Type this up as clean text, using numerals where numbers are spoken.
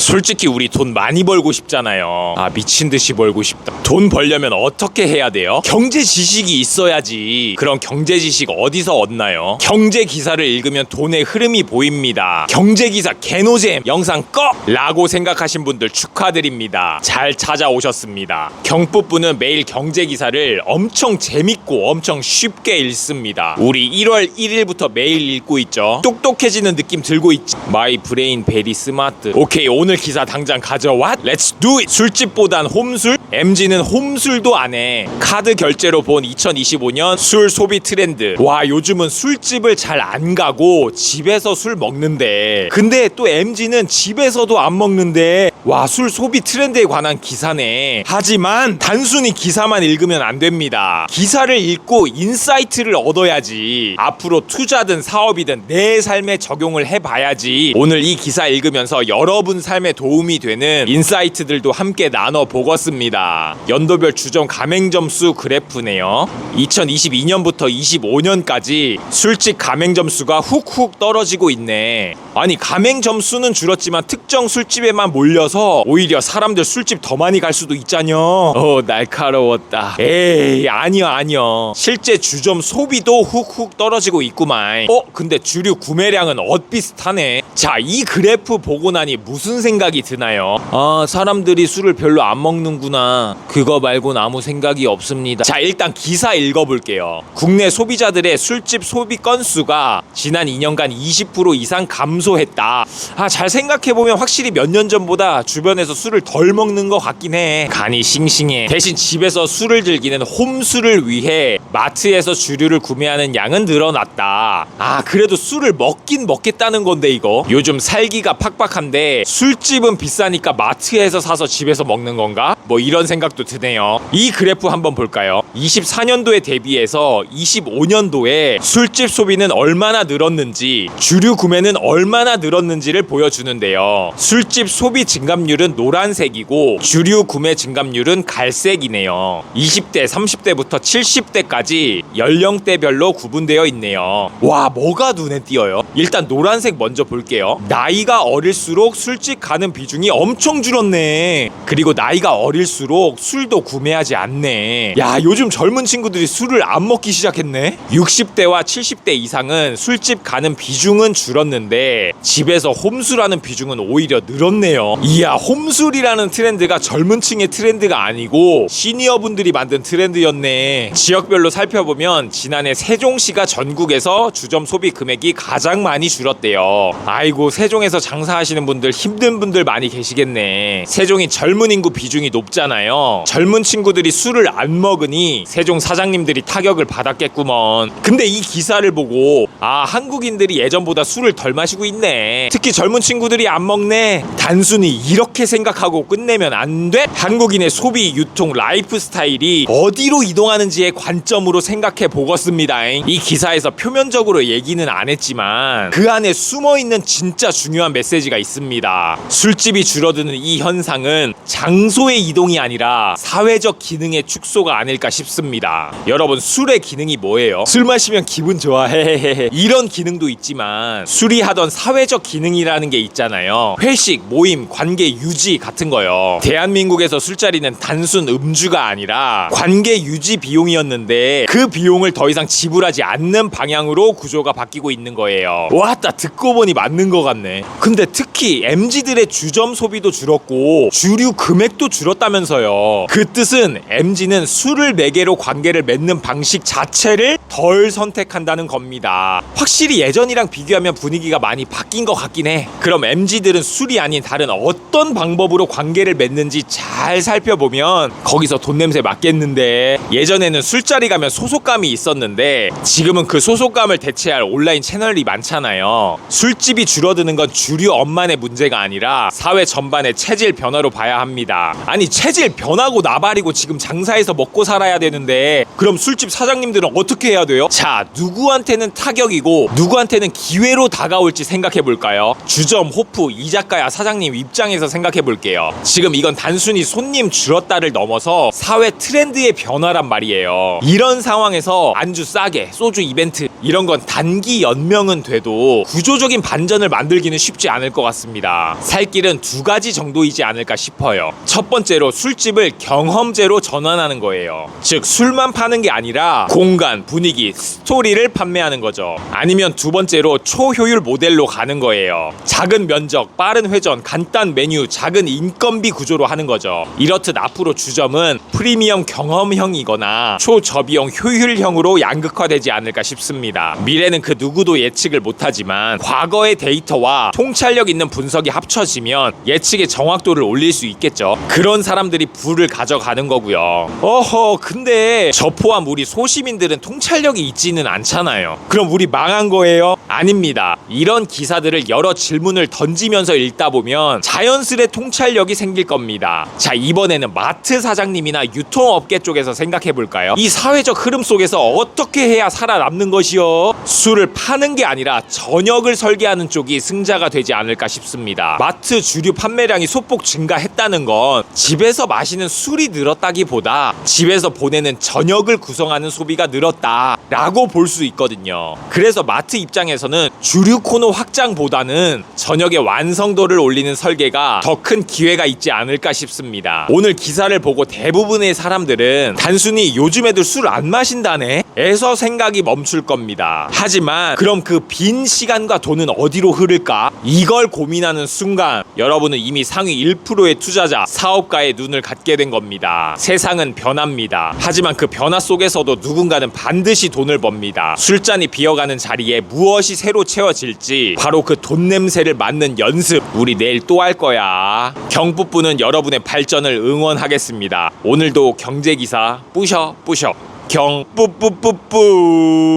솔직히 우리 돈 많이 벌고 싶잖아요. 아, 미친듯이 벌고 싶다. 돈 벌려면 어떻게 해야 돼요? 경제 지식이 있어야지. 그럼 경제 지식 어디서 얻나요? 경제 기사를 읽으면 돈의 흐름이 보입니다. 경제 기사 개노잼 영상 꺼! 라고 생각하신 분들 축하드립니다. 잘 찾아오셨습니다. 경뽀부는 매일 경제 기사를 엄청 재밌고 엄청 쉽게 읽습니다. 우리 1월 1일부터 매일 읽고 있죠. 똑똑해지는 느낌 들고 있지. 마이 브레인 베리 스마트. 오케이, 오늘 기사 당장 가져와. 렛츠 두 잇. 술집보단 홈술? MG는 홈술도 안 해. 카드 결제로 본 2025년 술 소비 트렌드. 와, 요즘은 술집을 잘 안 가고 집에서 술 먹는데, 근데 또 MG는 집에서도 안 먹는데, 와, 술 소비 트렌드에 관한 기사네. 하지만 단순히 기사만 읽으면 안 됩니다. 기사를 읽고 인사이트를 얻어야지. 앞으로 투자든 사업이든 내 삶에 적용을 해봐야지. 오늘 이 기사 읽으면서 여러분 삶에 도움이 되는 인사이트들도 함께 나눠보겠습니다. 연도별 주점 가맹점 수 그래프네요. 2022년부터 25년까지 술집 가맹점 수가 훅훅 떨어지고 있네. 아니, 가맹점 수는 줄었지만 특정 술집에만 몰려서 오히려 사람들 술집 더 많이 갈 수도 있잖여. 날카로웠다. 에이, 아니요. 실제 주점 소비도 훅훅 떨어지고 있구만. 근데 주류 구매량은 엇비슷하네. 자, 이 그래프 보고 나니 무슨 생각이 드나요? 사람들이 술을 별로 안 먹는구나. 그거 말고는 아무 생각이 없습니다. 자, 일단 기사 읽어볼게요. 국내 소비자들의 술집 소비 건수가 지난 2년간 20% 이상 감소했다. 잘 생각해보면 확실히 몇 년 전보다 주변에서 술을 덜 먹는 것 같긴 해. 간이 싱싱해. 대신 집에서 술을 즐기는 홈술을 위해 마트에서 주류를 구매하는 양은 늘어났다. 그래도 술을 먹긴 먹겠다는 건데, 이거 요즘 살기가 팍팍한데 술집은 비싸니까 마트에서 사서 집에서 먹는 건가? 뭐 이런 생각도 드네요. 이 그래프 한번 볼까요? 24년도에 대비해서 25년도에 술집 소비는 얼마나 늘었는지, 주류 구매는 얼마나 늘었는지를 보여주는데요. 술집 소비 증감률은 노란색이고 주류 구매 증감률은 갈색이네요. 20대, 30대부터 70대까지 연령대별로 구분되어 있네요. 와, 뭐가 눈에 띄어요? 일단 노란색 먼저 볼게요. 나이가 어릴수록 술집 가는 비중이 엄청 줄었네. 그리고 나이가 어릴수록 술도 구매하지 않네. 야, 요즘 젊은 친구들이 술을 안 먹기 시작했네. 60대와 70대 이상은 술집 가는 비중은 줄었는데 집에서 홈술하는 비중은 오히려 늘었네요. 이야, 홈술이라는 트렌드가 젊은 층의 트렌드가 아니고 시니어분들이 만든 트렌드였네. 지역별로 살펴보면 지난해 세종시가 전국에서 주점 소비 금액이 가장 많이 줄었대요. 아이고, 세종에서 장사하시는 분들 힘든 분들 많이 계시겠네. 세종이 젊은 인구 비중이 높잖아요. 젊은 친구들이 술을 안 먹으니 세종 사장님들이 타격을 받았겠구먼. 근데 이 기사를 보고 한국인들이 예전보다 술을 덜 마시고 있네. 특히 젊은 친구들이 안 먹네. 단순히 이렇게 생각하고 끝내면 안 돼. 한국인의 소비, 유통, 라이프 스타일이 어디로 이동하는지의 관점으로 생각해 보겠습니다. 이 기사에서 표면적으로 얘기는 안 했지만 그 안에 숨어있는 진짜 중요한 메시지가 있습니다. 술집이 줄어드는 이 현상은 장소의 이동이 아니라 사회적 기능의 축소가 아닐까 싶습니다. 여러분, 술의 기능이 뭐예요? 술 마시면 기분 좋아, 헤헤헤. 이런 기능도 있지만 술이 하던 사회적 기능이라는 게 있잖아요. 회식, 모임, 관계 유지 같은 거요. 대한민국에서 술자리는 단순 음주가 아니라 관계 유지 비용이었는데 그 비용을 더 이상 지불하지 않는 방향으로 구조가 바뀌고 있는 거예요. 왔다, 듣고 보니 맞는 것 같네. 근데 특히 MZ들의 주점 소비도 줄었고 주류 금액도 줄었다면서요. 그 뜻은 MZ는 술을 매개로 관계를 맺는 방식 자체를 덜 선택한다는 겁니다. 확실히 예전이랑 비교하면 분위기가 많이 바뀐 것 같긴 해. 그럼 MZ들은 술이 아닌 다른 어떤 방법으로 관계를 맺는지 잘 살펴보면 거기서 돈 냄새 맡겠는데, 예전에는 술자리 가면 소속감이 있었는데 지금은 그 소속감을 대체할 온라인 채널이 많잖아요. 술집이 줄어드는 건 주류 엄만의 문제가 아니라 사회 전반의 체질 변화로 봐야 합니다. 아니, 체질 변하고 나발이고 지금 장사해서 먹고 살아야 되는데 그럼 술집 사장님들은 어떻게 해야 해야 돼요? 자, 누구한테는 타격이고 누구한테는 기회로 다가올지 생각해 볼까요? 주점, 호프, 이자카야 사장님 입장에서 생각해 볼게요. 지금 이건 단순히 손님 줄었다를 넘어서 사회 트렌드의 변화란 말이에요. 이런 상황에서 안주 싸게, 소주 이벤트 이런 건 단기 연명은 돼도 구조적인 반전을 만들기는 쉽지 않을 것 같습니다. 살 길은 두 가지 정도이지 않을까 싶어요. 첫 번째로 술집을 경험제로 전환하는 거예요. 즉 술만 파는 게 아니라 공간, 분위기, 스토리를 판매하는 거죠. 아니면 두 번째로 초효율 모델로 가는 거예요. 작은 면적, 빠른 회전, 간단 메뉴, 작은 인건비 구조로 하는 거죠. 이렇듯 앞으로 주점은 프리미엄 경험형이거나 초저비용 효율형으로 양극화되지 않을까 싶습니다. 미래는 그 누구도 예측을 못하지만 과거의 데이터와 통찰력 있는 분석이 합쳐지면 예측의 정확도를 올릴 수 있겠죠. 그런 사람들이 부를 가져가는 거고요. 어허, 근데 저 포함 우리 소시민들은 통찰력이 있지는 않잖아요. 그럼 우리 망한 거예요? 아닙니다. 이런 기사들을 여러 질문을 던지면서 읽다 보면 자연스레 통찰력이 생길 겁니다. 자, 이번에는 마트 사장님이나 유통업계 쪽에서 생각해 볼까요? 이 사회적 흐름 속에서 어떻게 해야 살아남는 것이요? 술을 파는 게 아니라 저녁을 설계하는 쪽이 승자가 되지 않을까 싶습니다. 마트 주류 판매량이 소폭 증가했다는 건 집에서 마시는 술이 늘었다기보다 집에서 보내는 저녁을 구성하는 소비가 늘었다라고 볼 수 있거든요. 그래서 마트 입장에서는 주류 코너 확장보다는 저녁의 완성도를 올리는 설계가 더 큰 기회가 있지 않을까 싶습니다. 오늘 기사를 보고 대부분의 사람들은 단순히 요즘 애들 술 안 마신다네? 에서 생각이 멈출 겁니다. 하지만 그럼 그 빈 시간과 돈은 어디로 흐를까? 이걸 고민하는 순간 여러분은 이미 상위 1%의 투자자, 사업가의 눈을 갖게 된 겁니다. 세상은 변합니다. 하지만 그 변화 속에서도 누군가는 반드시 돈을 법니다. 술잔이 비어가는 자리에 무엇이 새로 채워질지 바로 그 돈 냄새를 맡는 연습 우리 내일 또 할 거야. 경북부는 여러분의 발전을 응원하겠습니다. 오늘도 경제기사 뿌셔 경뿌뿌뿌뿌